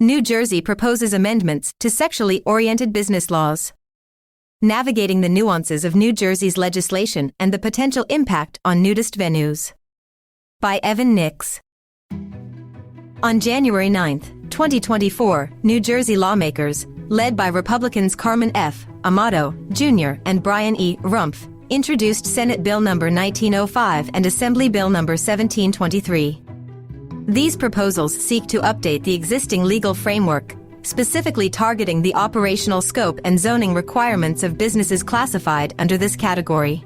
New Jersey proposes amendments to sexually oriented business laws. Navigating the nuances of New Jersey's legislation and the potential impact on nudist venues. By Evan Nix. On January 9, 2024, New Jersey lawmakers, led by Republicans Carmen F. Amato, Jr. and Brian E. Rumpf, introduced Senate Bill No. 1905 and Assembly Bill No. 1723. These proposals seek to update the existing legal framework, specifically targeting the operational scope and zoning requirements of businesses classified under this category.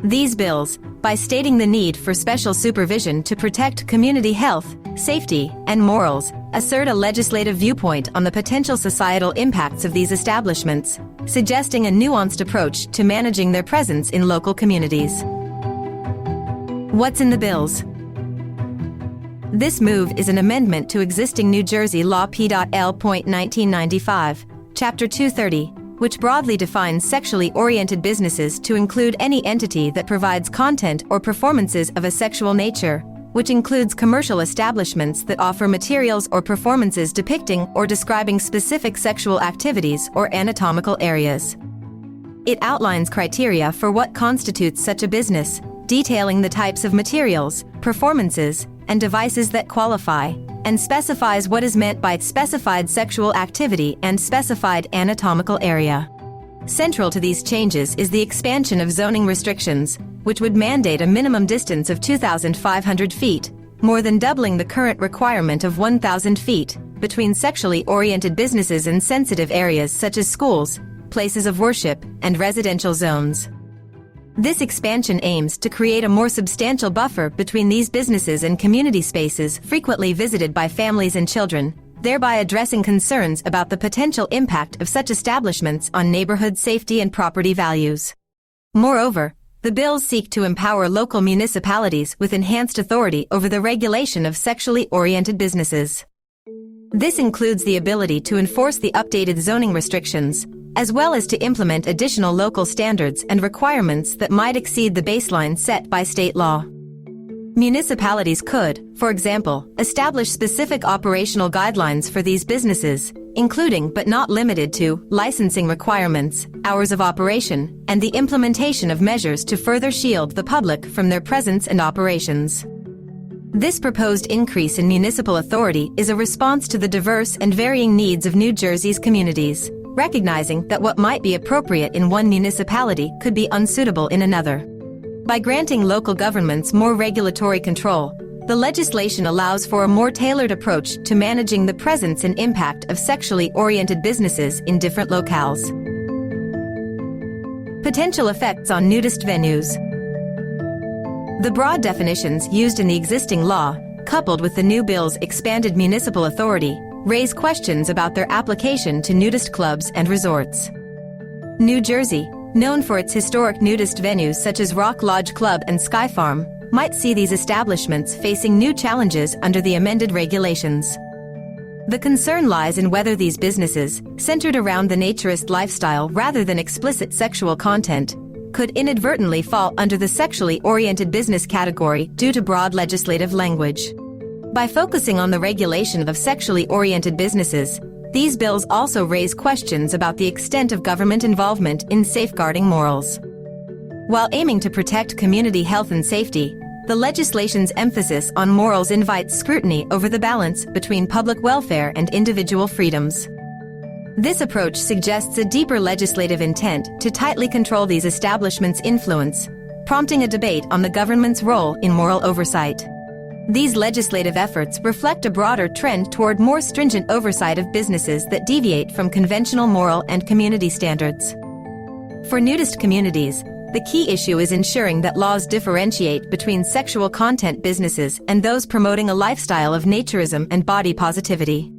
These bills, by stating the need for special supervision to protect community health, safety, and morals, assert a legislative viewpoint on the potential societal impacts of these establishments, suggesting a nuanced approach to managing their presence in local communities. What's in the bills? This move is an amendment to existing New Jersey Law P.L.1995, Chapter 230, which broadly defines sexually oriented businesses to include any entity that provides content or performances of a sexual nature, which includes commercial establishments that offer materials or performances depicting or describing specific sexual activities or anatomical areas. It outlines criteria for what constitutes such a business, detailing the types of materials, performances, and devices that qualify, and specifies what is meant by specified sexual activity and specified anatomical area. Central to these changes is the expansion of zoning restrictions, which would mandate a minimum distance of 2,500 feet, more than doubling the current requirement of 1,000 feet, between sexually oriented businesses in sensitive areas such as schools, places of worship, and residential zones. This expansion aims to create a more substantial buffer between these businesses and community spaces frequently visited by families and children, thereby addressing concerns about the potential impact of such establishments on neighborhood safety and property values. Moreover, the bills seek to empower local municipalities with enhanced authority over the regulation of sexually oriented businesses. This includes the ability to enforce the updated zoning restrictions, as well as to implement additional local standards and requirements that might exceed the baseline set by state law. Municipalities could, for example, establish specific operational guidelines for these businesses, including but not limited to licensing requirements, hours of operation, and the implementation of measures to further shield the public from their presence and operations. This proposed increase in municipal authority is a response to the diverse and varying needs of New Jersey's communities, recognizing that what might be appropriate in one municipality could be unsuitable in another. By granting local governments more regulatory control, the legislation allows for a more tailored approach to managing the presence and impact of sexually oriented businesses in different locales. Potential effects on nudist venues. The broad definitions used in the existing law, coupled with the new bill's expanded municipal authority, raise questions about their application to nudist clubs and resorts. New Jersey, known for its historic nudist venues such as Rock Lodge Club and Sky Farm, might see these establishments facing new challenges under the amended regulations. The concern lies in whether these businesses, centered around the naturist lifestyle rather than explicit sexual content, could inadvertently fall under the sexually oriented business category due to broad legislative language. By focusing on the regulation of sexually oriented businesses, these bills also raise questions about the extent of government involvement in safeguarding morals. While aiming to protect community health and safety, the legislation's emphasis on morals invites scrutiny over the balance between public welfare and individual freedoms. This approach suggests a deeper legislative intent to tightly control these establishments' influence, prompting a debate on the government's role in moral oversight. These legislative efforts reflect a broader trend toward more stringent oversight of businesses that deviate from conventional moral and community standards. For nudist communities, the key issue is ensuring that laws differentiate between sexual content businesses and those promoting a lifestyle of naturism and body positivity.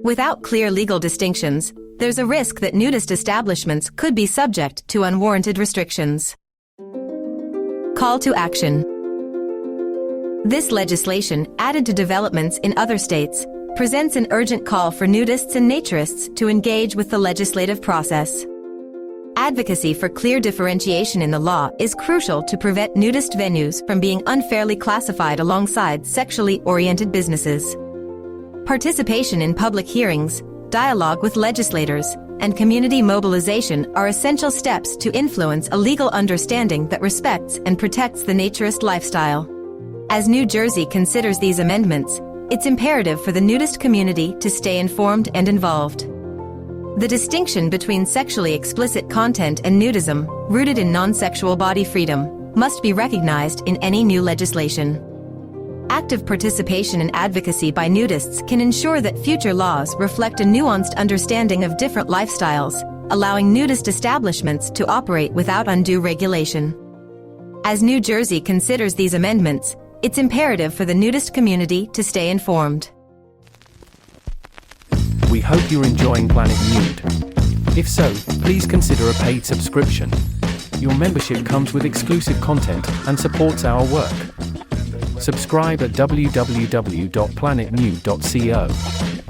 Without clear legal distinctions, there's a risk that nudist establishments could be subject to unwarranted restrictions. Call to action. This legislation, added to developments in other states, presents an urgent call for nudists and naturists to engage with the legislative process. Advocacy for clear differentiation in the law is crucial to prevent nudist venues from being unfairly classified alongside sexually oriented businesses. Participation in public hearings, dialogue with legislators, and community mobilization are essential steps to influence a legal understanding that respects and protects the naturist lifestyle. As New Jersey considers these amendments, it's imperative for the nudist community to stay informed and involved. The distinction between sexually explicit content and nudism, rooted in non-sexual body freedom, must be recognized in any new legislation. Active participation and advocacy by nudists can ensure that future laws reflect a nuanced understanding of different lifestyles, allowing nudist establishments to operate without undue regulation. As New Jersey considers these amendments, it's imperative for the nudist community to stay informed. We hope you're enjoying Planet Nude. If so, please consider a paid subscription. Your membership comes with exclusive content and supports our work. Subscribe at www.planetnude.co.